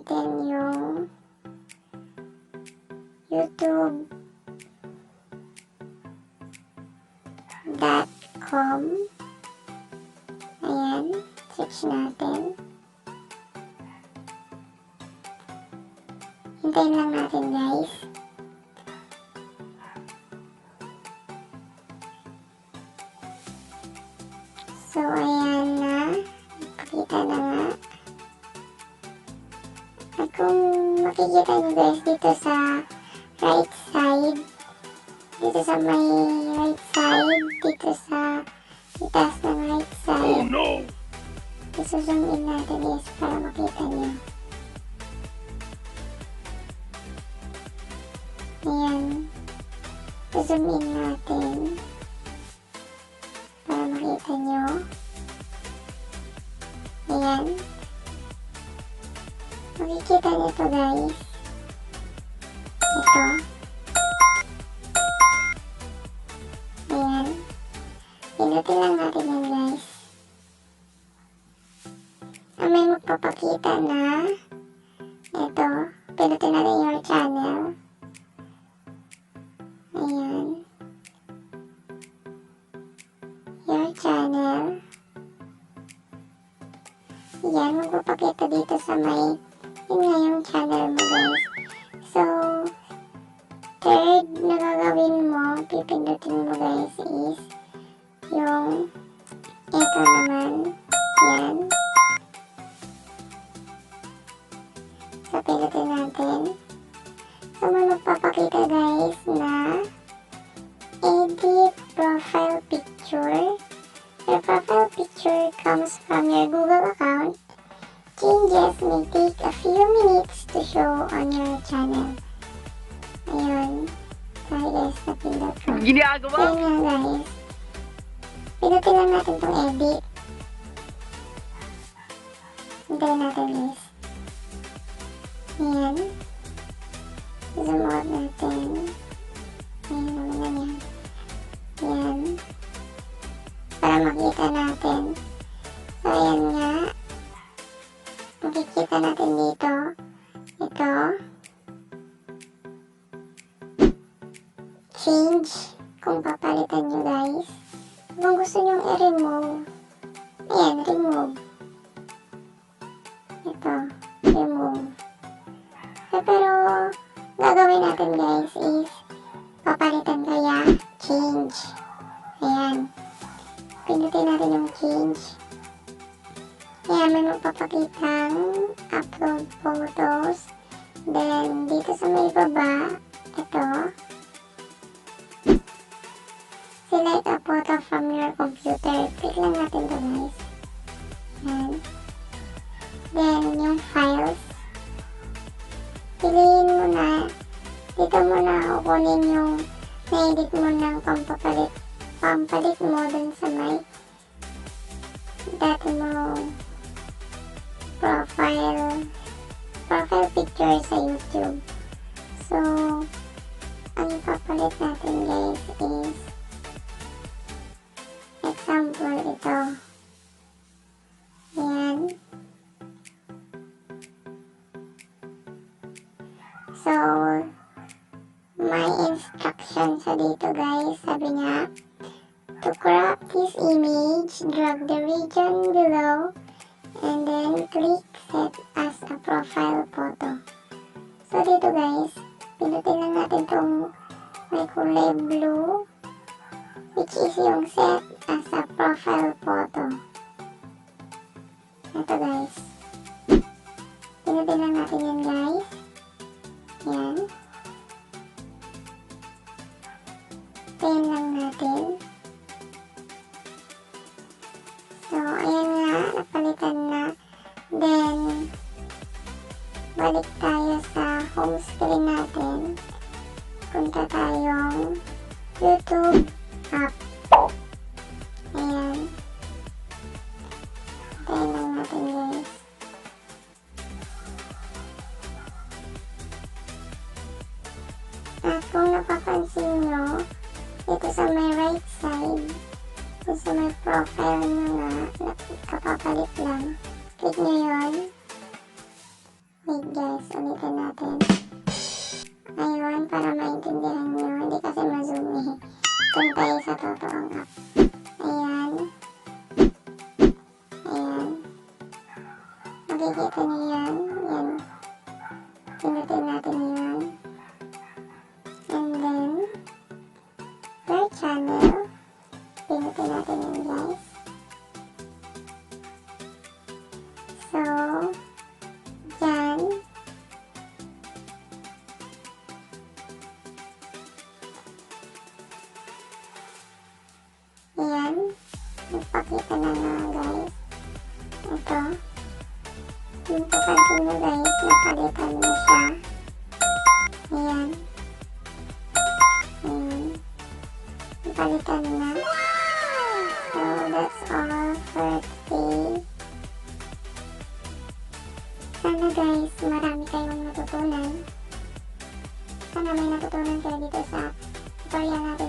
natin yung youtube.com. Ayan, search natin. Hintayin lang natin guys. So, ayan na. Nakita na nga. At kung makikita nyo guys dito sa right side, dito sa may right side, dito sa itaas ng right side. Oh no! Zoom in natin guys para makita nyo. Ayan. Zoom in natin para makita nyo. Ayan. Makikita nyo ito guys. Ito. Ayan. Pinutin lang natin yan guys. May magpapakita na ito. Pinutin natin your channel. Ayan. Your channel. Ayan. Magpapakita dito sa may yun nga yung channel mo guys. So, third na gagawin mo, pipindutin mo guys is yung ito naman. Yan. So, pindutin natin. So, may magpapakita guys na edit profile picture. Your profile picture comes from your Google account. Changes may take a few minutes to show on your channel. Ayun. Sorry guys, napindot ko. Ginagawa? Ayun nga guys. Pinutin lang natin itong edit. Hintayin natin guys. Ayan. Zoom out natin. Ayan naman na yan. Ayan. Para makita natin. So ayan nga. Makikita natin dito. Ito. Change. Kung papalitan nyo guys. Kung gusto nyo i-remove. Ayan, remove. Ito. Remove. Pero, gagawin natin guys is papalitan kaya change. Ayan. Pindutin natin yung change. Ayan, may magpapakitang upload photos. Then, dito sa may baba, ito. Select a photo from your computer. Click lang natin ito guys. Ayan. Then, yung files. Piliin mo na. Dito mo na kukunin yung na-edit mo ng pampalit. Pampalit mo dun sa may dati mo profile picture sa YouTube. So, ang ipapalit natin guys is example ito. Ayan. So, may instruction sa dito guys. Sabi niya, to crop this image, drag the region below and then click set as a profile photo. So dito guys, pinutin lang natin itong may kulay blue, which is yung set as a profile photo. Ito guys. Pinutin lang natin yan guys. Yan. Ayan lang natin. So, ayan nga, napalitan na. Then, balik tayo sa home screen natin. Punta tayong YouTube app. Ayan. Ayan lang natin guys. At kung napapansin nyo, dito sa may right side, dito sa may profile nyo nga, kapapalit lang. Click nyo yun. Wait guys, ulitin natin. Ayun, para maintindihan nyo. Hindi kasi ma-zoom eh. Doon tayo sa totoong app. Ayan. Ayan. Makikita nyo yan. Yan. Pinutin natin yan. And then, per channel. Pinutin natin yan guys. So, yan. Ayan. Nagpakita na nga guys. Ito. Yung papansin nyo guys, napalitan na siya. Ayan. Ayan. Napalitan na. So, that's all for today. Sana guys, marami kayong natutunan. Sana may natutunan kayo dito sa tutorial natin